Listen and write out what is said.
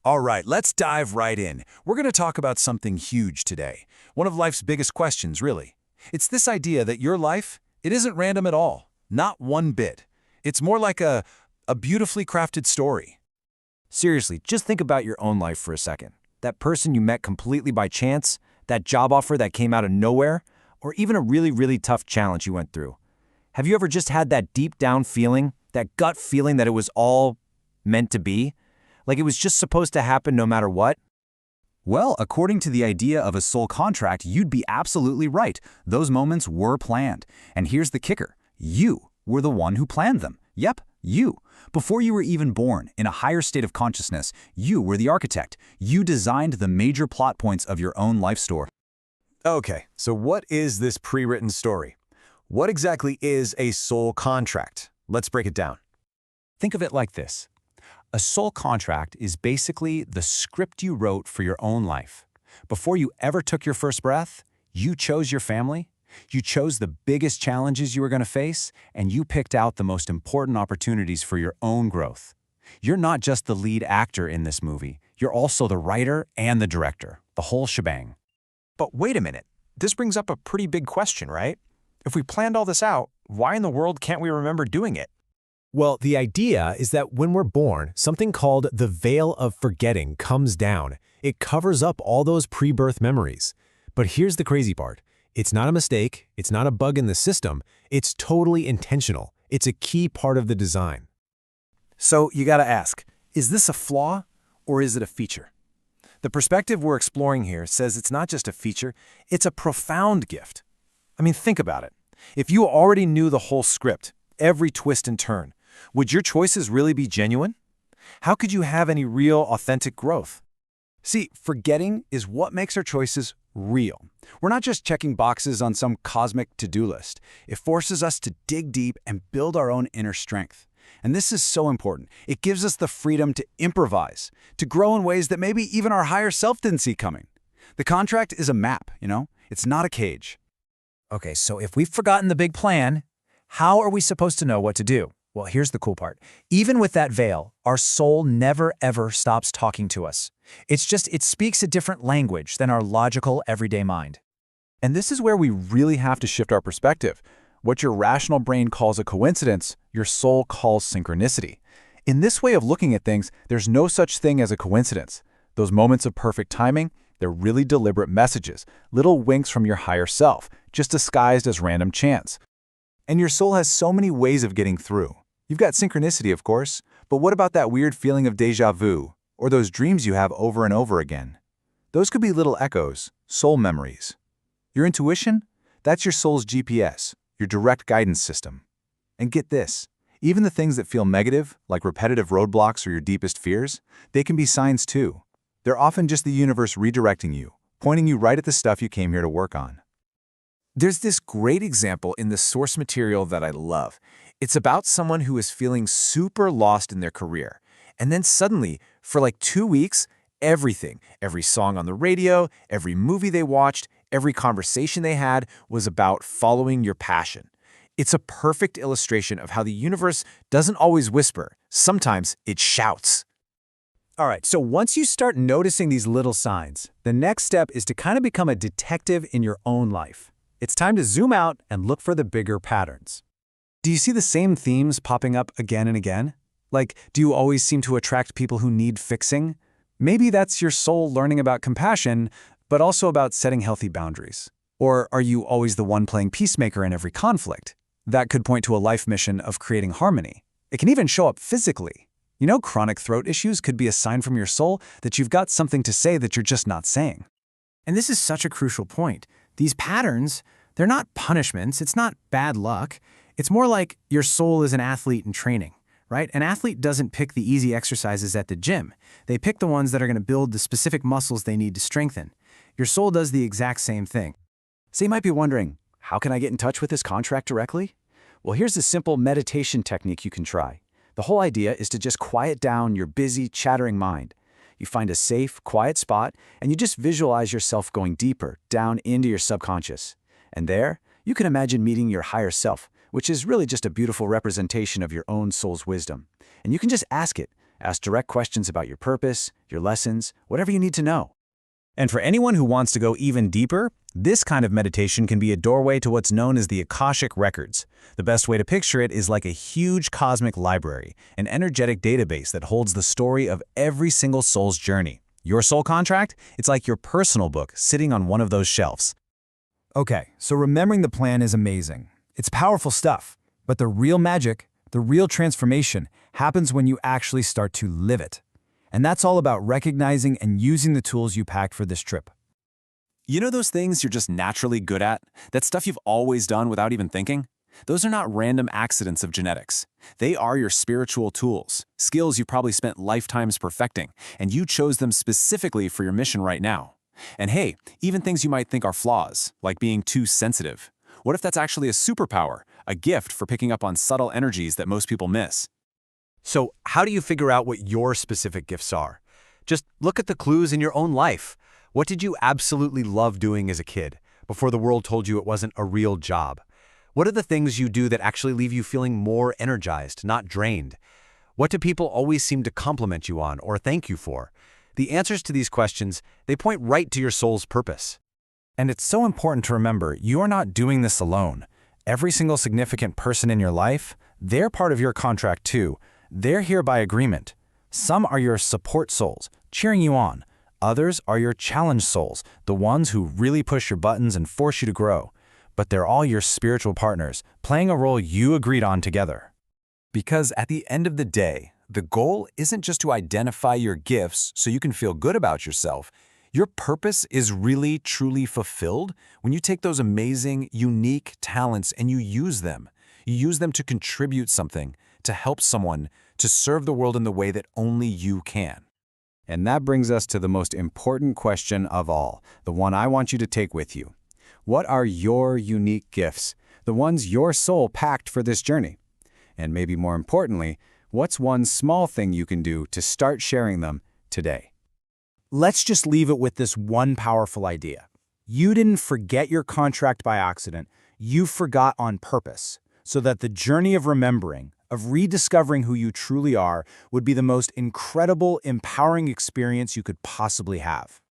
All right, let's dive right in. We're going to talk about something huge today. One of life's biggest questions, really. It's this idea that your life, it isn't random at all. Not one bit. It's more like a beautifully crafted story. Seriously, just think about your own life for a second. That person you met completely by chance, that job offer that came out of nowhere, or even a really, really tough challenge you went through. Have you ever just had that deep down feeling, that gut feeling that it was all meant to be? Like it was just supposed to happen no matter what? Well, according to the idea of a soul contract, you'd be absolutely right. Those moments were planned. And here's the kicker. You were the one who planned them. Yep, you. Before you were even born, in a higher state of consciousness, you were the architect. You designed the major plot points of your own life story. Okay, so what is this pre-written story? What exactly is a soul contract? Let's break it down. Think of it like this. A soul contract is basically the script you wrote for your own life. Before you ever took your first breath, you chose your family, you chose the biggest challenges you were going to face, and you picked out the most important opportunities for your own growth. You're not just the lead actor in this movie, you're also the writer and the director, the whole shebang. But wait a minute, this brings up a pretty big question, right? If we planned all this out, why in the world can't we remember doing it? Well, the idea is that when we're born, something called the veil of forgetting comes down. It covers up all those pre-birth memories. But here's the crazy part. It's not a mistake. It's not a bug in the system. It's totally intentional. It's a key part of the design. So you gotta ask, is this a flaw or is it a feature? The perspective we're exploring here says it's not just a feature, it's a profound gift. I mean, think about it. If you already knew the whole script, every twist and turn, would your choices really be genuine? How could you have any real, authentic growth? See, forgetting is what makes our choices real. We're not just checking boxes on some cosmic to-do list. It forces us to dig deep and build our own inner strength. And this is so important. It gives us the freedom to improvise, to grow in ways that maybe even our higher self didn't see coming. The contract is a map, It's not a cage. Okay, so if we've forgotten the big plan, how are we supposed to know what to do? Well, here's the cool part. Even with that veil, our soul never ever stops talking to us. It speaks a different language than our logical, everyday mind. And this is where we really have to shift our perspective. What your rational brain calls a coincidence, your soul calls synchronicity. In this way of looking at things, there's no such thing as a coincidence. Those moments of perfect timing, they're really deliberate messages, little winks from your higher self, just disguised as random chance. And your soul has so many ways of getting through. You've got synchronicity, of course, but what about that weird feeling of déjà vu, or those dreams you have over and over again? Those could be little echoes, soul memories. Your intuition? That's your soul's GPS, your direct guidance system. And get this, even the things that feel negative, like repetitive roadblocks or your deepest fears, they can be signs too. They're often just the universe redirecting you, pointing you right at the stuff you came here to work on. There's this great example in the source material that I love. It's about someone who is feeling super lost in their career. And then suddenly, for like 2 weeks, everything, every song on the radio, every movie they watched, every conversation they had was about following your passion. It's a perfect illustration of how the universe doesn't always whisper. Sometimes it shouts. All right, so once you start noticing these little signs, the next step is to kind of become a detective in your own life. It's time to zoom out and look for the bigger patterns. Do you see the same themes popping up again and again? Like, do you always seem to attract people who need fixing? Maybe that's your soul learning about compassion, but also about setting healthy boundaries. Or are you always the one playing peacemaker in every conflict? That could point to a life mission of creating harmony. It can even show up physically. Chronic throat issues could be a sign from your soul that you've got something to say that you're just not saying. And this is such a crucial point. These patterns, they're not punishments, it's not bad luck. It's more like your soul is an athlete in training, right? An athlete doesn't pick the easy exercises at the gym. They pick the ones that are going to build the specific muscles they need to strengthen. Your soul does the exact same thing. So you might be wondering, how can I get in touch with this contract directly? Well, here's a simple meditation technique you can try. The whole idea is to just quiet down your busy, chattering mind. You find a safe, quiet spot, and you just visualize yourself going deeper, down into your subconscious. And there, you can imagine meeting your higher self, which is really just a beautiful representation of your own soul's wisdom. And you can just ask it, Ask direct questions about your purpose, your lessons, whatever you need to know. And for anyone who wants to go even deeper, this kind of meditation can be a doorway to what's known as the Akashic Records. The best way to picture it is like a huge cosmic library, an energetic database that holds the story of every single soul's journey. Your soul contract? It's like your personal book sitting on one of those shelves. Okay, so remembering the plan is amazing. It's powerful stuff. But the real magic, the real transformation, happens when you actually start to live it. And that's all about recognizing and using the tools you packed for this trip. You know those things you're just naturally good at? That stuff you've always done without even thinking? Those are not random accidents of genetics. They are your spiritual tools, skills you've probably spent lifetimes perfecting, and you chose them specifically for your mission right now. And hey, even things you might think are flaws, like being too sensitive. What if that's actually a superpower, a gift for picking up on subtle energies that most people miss? So, how do you figure out what your specific gifts are? Just look at the clues in your own life. What did you absolutely love doing as a kid, before the world told you it wasn't a real job? What are the things you do that actually leave you feeling more energized, not drained? What do people always seem to compliment you on or thank you for? The answers to these questions, they point right to your soul's purpose. And it's so important to remember, you are not doing this alone. Every single significant person in your life, they're part of your contract too. They're here by agreement. Some are your support souls, cheering you on. Others are your challenge souls, the ones who really push your buttons and force you to grow. But they're all your spiritual partners, playing a role you agreed on together. Because at the end of the day, the goal isn't just to identify your gifts so you can feel good about yourself. Your purpose is really, truly fulfilled when you take those amazing, unique talents and you use them. You use them to contribute something, to help someone, to serve the world in the way that only you can. And that brings us to the most important question of all, the one I want you to take with you. What are your unique gifts, the ones your soul packed for this journey? And maybe more importantly, what's one small thing you can do to start sharing them today? Let's just leave it with this one powerful idea. You didn't forget your contract by accident. You forgot on purpose, so that the journey of remembering, of rediscovering who you truly are, would be the most incredible, empowering experience you could possibly have.